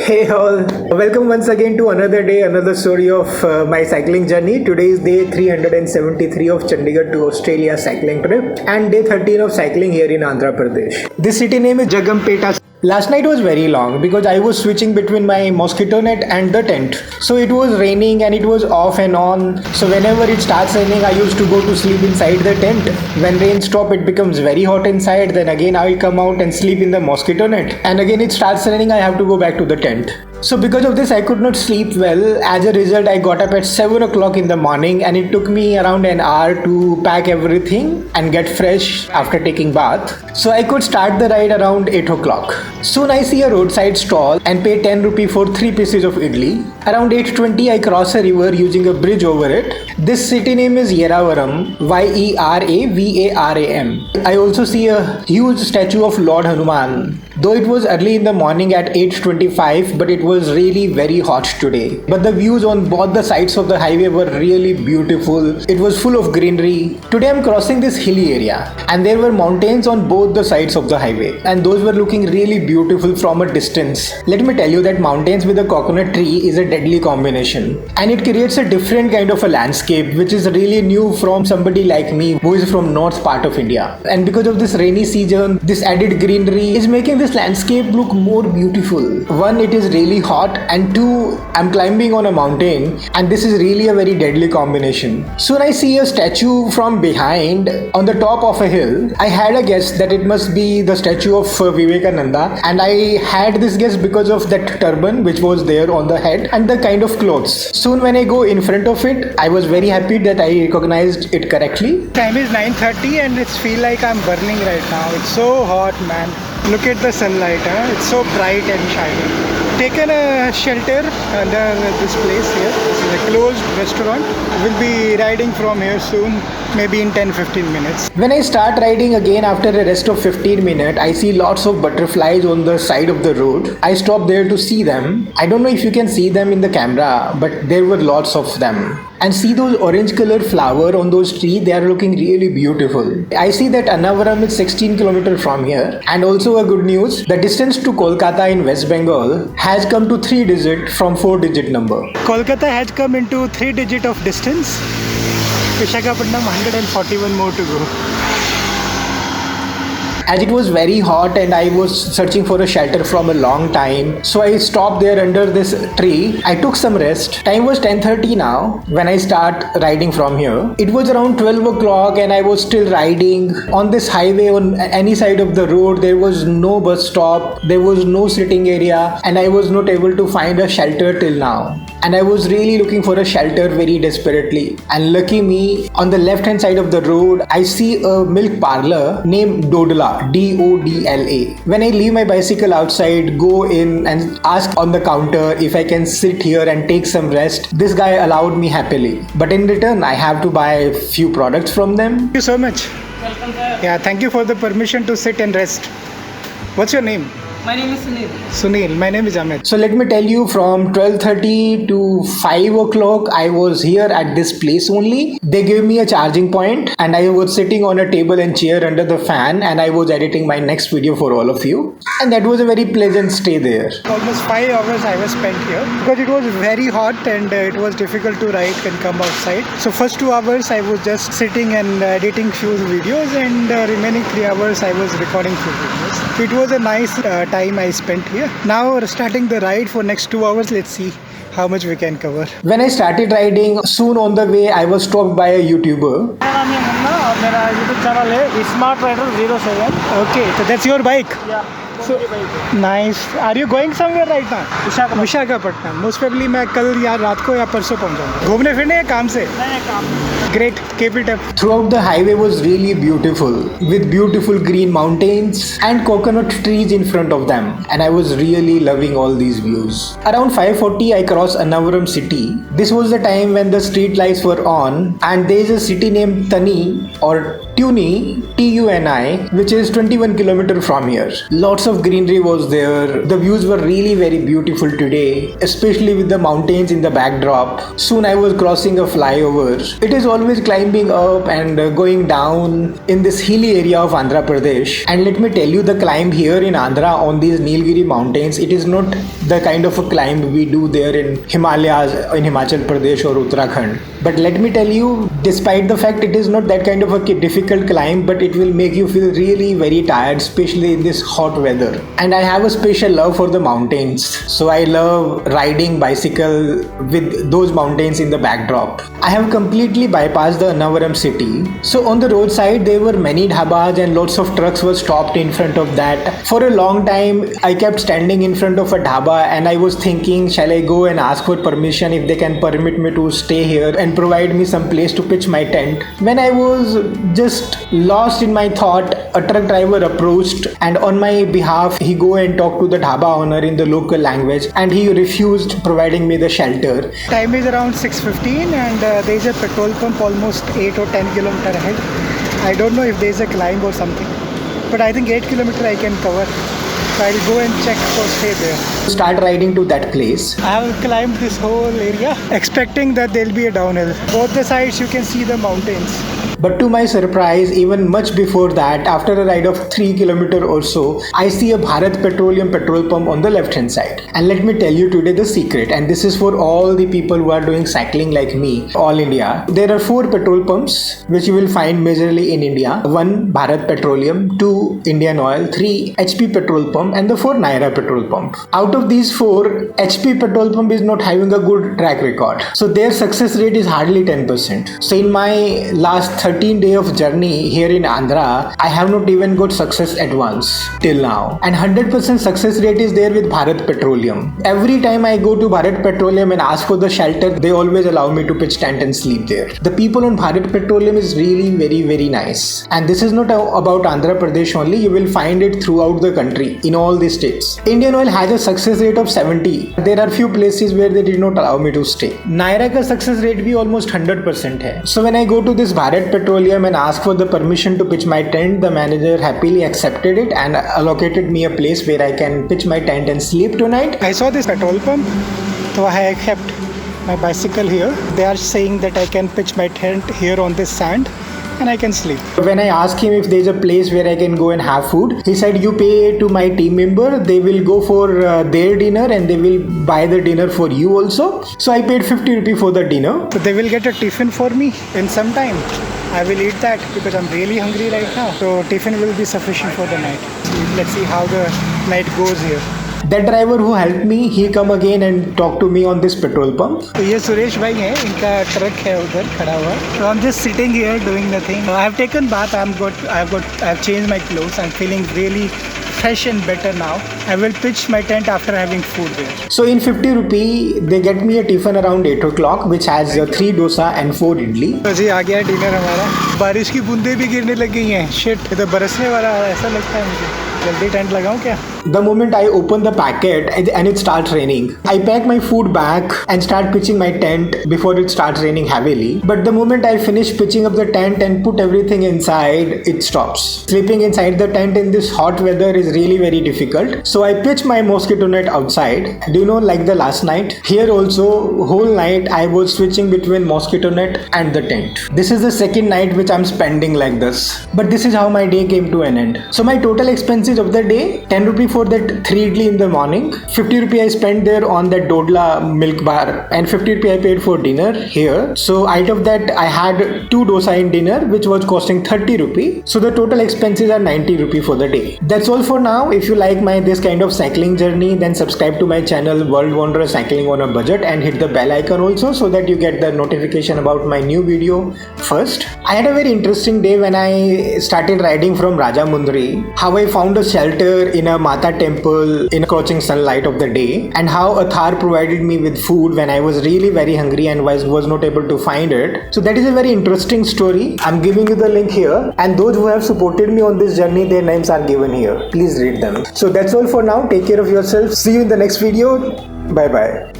Hey all, welcome once again to another day, another story of my cycling journey. Today is day 373 of Chandigarh to Australia cycling trip and day 13 of cycling here in Andhra Pradesh. This city name is Jagampeta. Last night was very long because I was switching between my mosquito net and the tent. So it was raining and it was off and on. So whenever it starts raining, I used to go to sleep inside the tent. When rain stops, it becomes very hot inside. Then again, I come out and sleep in the mosquito net. And again, it starts raining, I have to go back to the tent. So because of this, I could not sleep well. As a result, I got up at 7 o'clock in the morning and it took me around an hour to pack everything and get fresh after taking bath. So I could start the ride around 8 o'clock. Soon I see a roadside stall and pay 10 rupee for 3 pieces of idli. Around 8:20 I cross a river using a bridge over it. This city name is Yeravaram, Yeravaram. I also see a huge statue of Lord Hanuman. Though it was early in the morning at 8:25, but it was really very hot today. But the views on both the sides of the highway were really beautiful. It was full of greenery. Today I'm crossing this hilly area and there were mountains on both the sides of the highway and those were looking really beautiful from a distance. Let me tell you that mountains with a coconut tree is a deadly combination and it creates a different kind of a landscape which is really new from somebody like me who is from north part of India. And because of this rainy season, this added greenery is making this landscape look more beautiful. One, it is really hot, and two, I'm climbing on a mountain and this is really a very deadly combination. Soon I see a statue from behind on the top of a hill. I had a guess that it must be the statue of Vivekananda and I had this guess because of that turban which was there on the head and the kind of clothes. Soon when I go in front of it, I was very happy that I recognized it correctly. Time is 9:30 and it's feel like I'm burning right now. It's so hot, man. Look at the sunlight, it's so bright and shining. Taken a shelter under this place here. This is a closed restaurant. We'll be riding from here soon, maybe in 10-15 minutes. When I start riding again after a rest of 15 minutes, I see lots of butterflies on the side of the road. I stop there to see them. I don't know if you can see them in the camera, but there were lots of them. And see those orange colored flower on those trees, they are looking really beautiful. I see that Annavaram is 16 kilometers from here. And also a good news, the distance to Kolkata in West Bengal has come to 3 digit from 4 digit number. Kolkata has come into 3 digit of distance. Visakhapatnam 141 more to go. As it was very hot and I was searching for a shelter from a long time, so I stopped there under this tree. I took some rest. Time was 10:30 now when I start riding from here. It was around 12 o'clock and I was still riding on this highway. On any side of the road there was no bus stop, there was no sitting area, and I was not able to find a shelter till now. And I was really looking for a shelter very desperately. And lucky me, on the left hand side of the road, I see a milk parlor named Dodla, Dodla. When I leave my bicycle outside, go in and ask on the counter if I can sit here and take some rest, this guy allowed me happily. But in return, I have to buy a few products from them. Thank you so much. Welcome, sir. Yeah, thank you for the permission to sit and rest. What's your name? My name is Sunil. Sunil. My name is Amit. So let me tell you, from 12:30 to 5 o'clock, I was here at this place only. They gave me a charging point and I was sitting on a table and chair under the fan and I was editing my next video for all of you. And that was a very pleasant stay there. Almost 5 hours I was spent here because it was very hot and it was difficult to ride and come outside. So first 2 hours I was just sitting and editing few videos and remaining 3 hours I was recording few videos. It was a nice time I spent here. Now we're starting the ride for next 2 hours. Let's see how much we can cover. When I started riding, soon on the way I was stopped by a YouTuber. मेरा YouTube channel है Smart Rider 07. Okay, so that's your bike? Yeah. So nice. Are you going somewhere right now? Visakhapatnam. Most probably मैं कल या रात को या परसों पहुंचूंगा. घूमने फिरने या काम से? नहीं काम. Great, keep it up. Throughout the highway was really beautiful, with beautiful green mountains and coconut trees in front of them, and I was really loving all these views. Around 5:40 I crossed Annavaram city. This was the time when the street lights were on and there is a city named Tani or Tuni, Tuni, which is 21 kilometers from here. Lots of greenery was there. The views were really very beautiful today, especially with the mountains in the backdrop. Soon I was crossing a flyover. It is always climbing up and going down in this hilly area of Andhra Pradesh. And let me tell you, the climb here in Andhra on these Nilgiri mountains, it is not the kind of a climb we do there in Himalayas, in Himachal Pradesh or Uttarakhand. But let me tell you, despite the fact it is not that kind of a difficult climb, but it will make you feel really very tired, especially in this hot weather. And I have a special love for the mountains. So I love riding bicycle with those mountains in the backdrop. I have completely bypassed the Annavaram city. So on the roadside, there were many dhabas and lots of trucks were stopped in front of that. For a long time, I kept standing in front of a dhaba and I was thinking, shall I go and ask for permission if they can permit me to stay here and provide me some place to pitch my tent. When I was just lost in my thought, a truck driver approached and on my behalf he go and talk to the dhaba owner in the local language and he refused providing me the shelter. Time is around 6:15 and there is a petrol pump almost 8 or 10 kilometers ahead. I don't know if there is a climb or something, but I think 8 kilometers I can cover. So I'll go and check for stay there. Start riding to that place. I have climbed this whole area expecting that there'll be a downhill. Both the sides you can see the mountains. But to my surprise, even much before that, after a ride of 3 kilometers or so, I see a Bharat Petroleum petrol pump on the left hand side. And let me tell you today the secret, and this is for all the people who are doing cycling like me, all India. There are 4 petrol pumps which you will find majorly in India. 1 Bharat Petroleum, 2 Indian Oil, 3 HP petrol pump and the 4 Naira petrol pump. Out of these 4, HP petrol pump is not having a good track record. So their success rate is hardly 10%. So in my last 13 day of journey here in Andhra, I have not even got success at once till now. And 100% success rate is there with Bharat Petroleum. Every time I go to Bharat Petroleum and ask for the shelter, they always allow me to pitch tent and sleep there. The people on Bharat Petroleum is really very nice. And this is not about Andhra Pradesh only, you will find it throughout the country, in all the states. Indian Oil has a success rate of 70. There are few places where they did not allow me to stay. Naira ka success rate bhi almost 100% hai. So when I go to this Bharat Petroleum and ask for the permission to pitch my tent, the manager happily accepted it and allocated me a place where I can pitch my tent and sleep tonight. I saw this petrol pump, so I kept my bicycle here. They are saying that I can pitch my tent here on this sand and I can sleep. When I asked him if there's a place where I can go and have food, he said you pay to my team member, they will go for their dinner and they will buy the dinner for you also. So I paid 50 rupees for the dinner. So they will get a tiffin for me in some time. I will eat that because I'm really hungry right now. So tiffin will be sufficient for the night. Let's see how the night goes here. That driver who helped me, he come again and talk to me on this petrol pump. तो ये सुरेश भाई हैं, इनका truck है उधर खड़ा हुआ. So I'm just sitting here doing nothing. I have taken bath. I've changed my clothes. I'm feeling really fresh and better now. I will pitch my tent after having food there. So in 50 rupee, they get me a tiffin around 8 o'clock, which has 3 dosa and 4 idli. तो जी आ गया dinner हमारा. बारिश की बूंदें भी गिरने लग गई हैं. Shit, ये तो बरसने वाला ऐसा लगता है मुझे. जल्दी टेंट लगाऊं क्या? The moment I open the packet and it starts raining, I pack my food back and start pitching my tent before it starts raining heavily. But the moment I finish pitching up the tent and put everything inside, it stops. Sleeping inside the tent in this hot weather is really very difficult. So I pitch my mosquito net outside. Do you know, like the last night? Here also, whole night I was switching between mosquito net and the tent. This is the second night which I'm spending like this. But this is how my day came to an end. So my total expenses of the day, 10 rupee for that 3 idli in the morning, 50 rupee I spent there on that Dodla milk bar and 50 rupee I paid for dinner here. So out of that I had 2 dosa in dinner which was costing 30 rupee. So the total expenses are 90 rupee for the day. That's all for now. If you like this kind of cycling journey, then subscribe to my channel World Wanderer Cycling on a Budget and hit the bell icon also so that you get the notification about my new video first. I had a very interesting day when I started riding from Rajamundry. How I found a shelter in a Mata temple in scorching sunlight of the day, and how a Thar provided me with food when I was really very hungry and was not able to find it. So that is a very interesting story. I'm giving you the link here, and those who have supported me on this journey, their names are given here. Please read them. So that's all for now. Take care of yourself. See you in the next video. Bye bye.